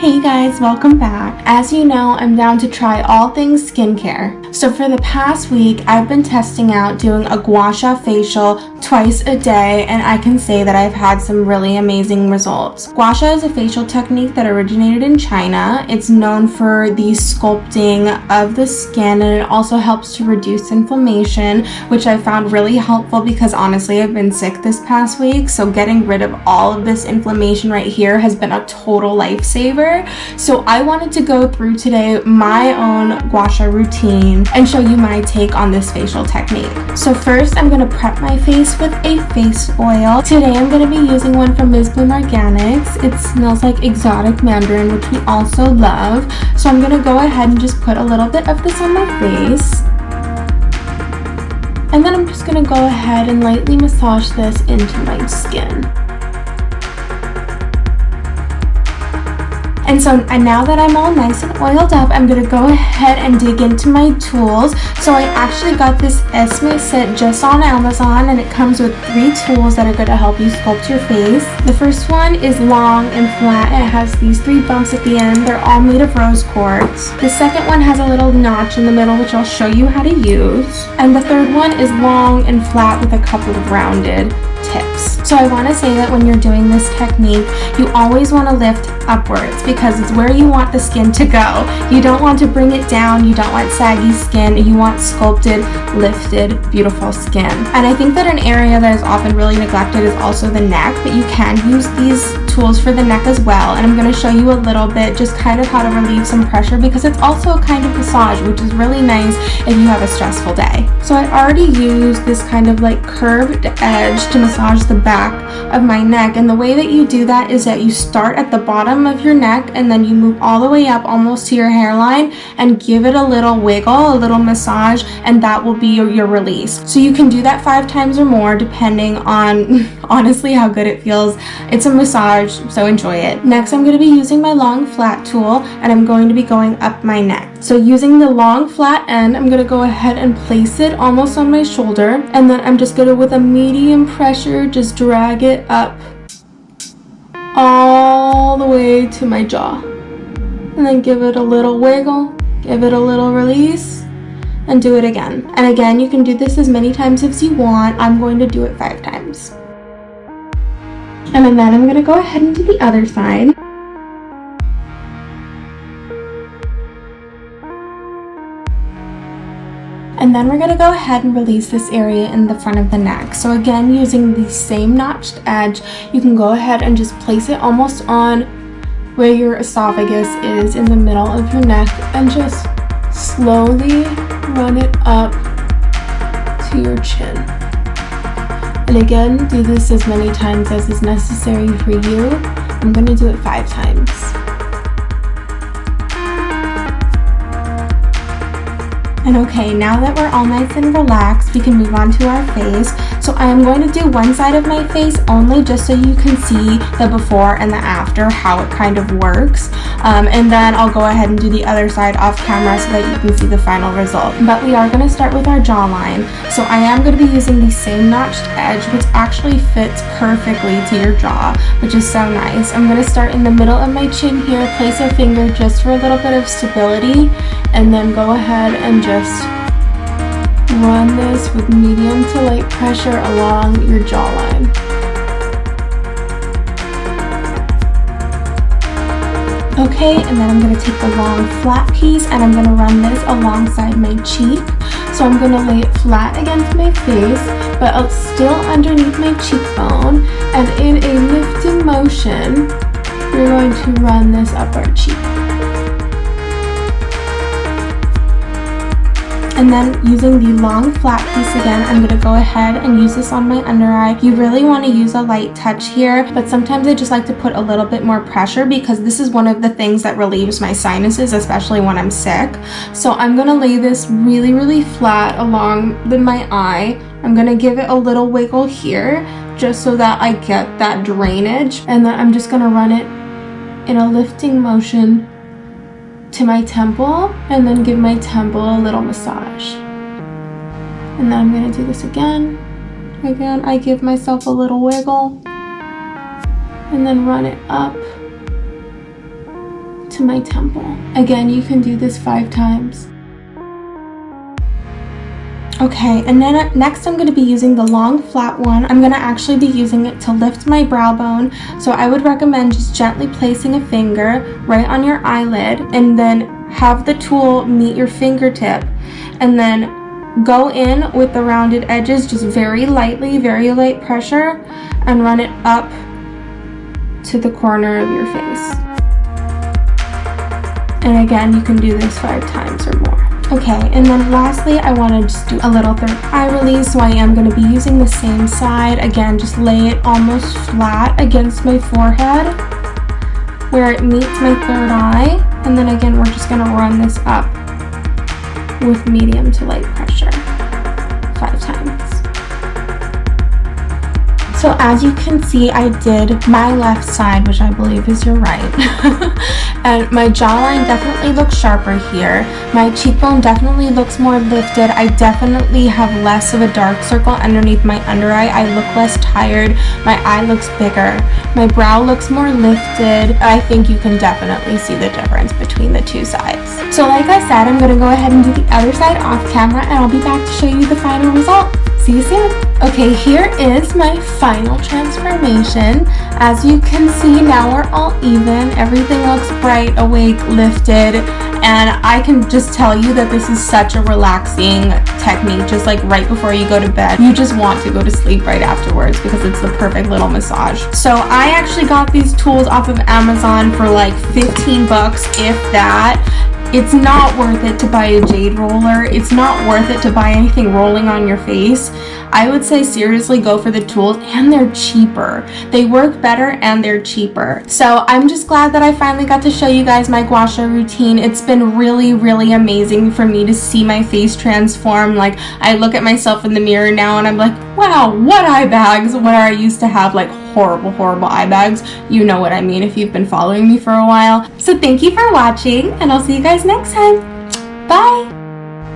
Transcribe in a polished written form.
Hey guys, welcome back. As you know, I'm down to try all things skincare. So for the past week, I've been testing out doing a Gua Sha facial twice a day, and I can say that I've had some really amazing results. Gua Sha is a facial technique that originated in China. It's known for the sculpting of the skin, and it also helps to reduce inflammation, which I found really helpful because honestly, I've been sick this past week, so getting rid of all of this inflammation right here has been a total lifesaver. So I wanted to go through today my own Gua Sha routine and show you my take on this facial technique. So first, I'm going to prep my face with a face oil. Today I'm going to be using one from Ms. Bloom Organics. It smells like exotic mandarin, which we also love. So I'm going to go ahead and just put a little bit of this on my face. And then I'm just going to go ahead and lightly massage this into my skin. And now that I'm all nice and oiled up, I'm gonna go ahead and dig into my tools. So I actually got this Esme set just on Amazon, and it comes with 3 tools that are gonna help you sculpt your face. The first one is long and flat, and it has these 3 bumps at the end. They're all made of rose quartz. The second one has a little notch in the middle, which I'll show you how to use. And the third one is long and flat with a couple of rounded tips. So I want to say that when you're doing this technique, you always want to lift upwards because it's where you want the skin to go. You don't want to bring it down. You don't want saggy skin. You want sculpted, lifted, beautiful skin. And I think that an area that is often really neglected is also the neck, but you can use these tools for the neck as well. And I'm going to show you a little bit just kind of how to relieve some pressure because it's also a kind of massage, which is really nice if you have a stressful day. So I already used this kind of like curved edge to massage the back of my neck, and the way that you do that is that you start at the bottom of your neck and then you move all the way up almost to your hairline and give it a little wiggle, a little massage, and that will be your release. So you can do that 5 times or more depending on honestly how good it feels. It's a massage, so enjoy it. Next, I'm going to be using my long flat tool, and I'm going to be going up my neck. So using the long flat end, I'm going to go ahead and place it almost on my shoulder, and then I'm just going to, with a medium pressure, just drag it up all the way to my jaw. And then give it a little wiggle, give it a little release, and do it again. And again, you can do this as many times as you want. I'm going to do it 5 times. And then I'm going to go ahead and do the other side. And then we're going to go ahead and release this area in the front of the neck. So again, using the same notched edge, you can go ahead and just place it almost on where your esophagus is in the middle of your neck and just slowly run it up to your chin. And again, do this as many times as is necessary for you. I'm going to do it 5 times. And okay, now that we're all nice and relaxed, we can move on to our face. So I am going to do one side of my face only just so you can see the before and the after, how it kind of works. And then I'll go ahead and do the other side off camera so that you can see the final result. But we are going to start with our jawline. So I am going to be using the same notched edge, which actually fits perfectly to your jaw, which is so nice. I'm going to start in the middle of my chin here, place a finger just for a little bit of stability, and then go ahead and just run this with medium to light pressure along your jawline. Okay, and then I'm going to take the long flat piece and I'm going to run this alongside my cheek. So I'm going to lay it flat against my face, but still underneath my cheekbone, and in a lifting motion, we're going to run this up our cheek. And then using the long flat piece again, I'm going to go ahead and use this on my under eye. You really want to use a light touch here, but sometimes I just like to put a little bit more pressure because this is one of the things that relieves my sinuses, especially when I'm sick. So I'm going to lay this really, really flat along my eye. I'm going to give it a little wiggle here just so that I get that drainage. And then I'm just going to run it in a lifting motion to my temple and then give my temple a little massage. And then I'm going to do this again. Again, I give myself a little wiggle and then run it up to my temple. Again, you can do this 5 times. Okay, and then next I'm going to be using the long flat one. I'm going to actually be using it to lift my brow bone. So I would recommend just gently placing a finger right on your eyelid and then have the tool meet your fingertip and then go in with the rounded edges just very lightly, very light pressure, and run it up to the corner of your face. And again, you can do this 5 times or more. Okay, and then lastly, I want to just do a little third eye release, so I am going to be using the same side. Again, just lay it almost flat against my forehead where it meets my third eye, and then again, we're just going to run this up with medium to light pressure 5 times. So as you can see, I did my left side, which I believe is your right. And my jawline definitely looks sharper here. My cheekbone definitely looks more lifted. I definitely have less of a dark circle underneath my under eye. I look less tired. My eye looks bigger. My brow looks more lifted. I think you can definitely see the difference between the 2 sides. So like I said, I'm gonna go ahead and do the other side off camera, and I'll be back to show you the final result. See you soon. Okay, here is my final transformation. As you can see, now we're all even. Everything looks bright, awake, lifted, and I can just tell you that this is such a relaxing technique. Just like right before you go to bed, you just want to go to sleep right afterwards because it's the perfect little massage. So I actually got these tools off of Amazon for like 15 bucks, if that. It's not worth it to buy a jade roller. It's not worth it to buy anything rolling on your face. I would say seriously go for the tools, and they're cheaper. They work better and they're cheaper. So I'm just glad that I finally got to show you guys my Gua Sha routine. It's been really, really amazing for me to see my face transform. Like, I look at myself in the mirror now and I'm like, wow, what eye bags, where I used to have like horrible eye bags. You know what I mean if you've been following me for a while. So thank you for watching, and I'll see you guys next time. Bye!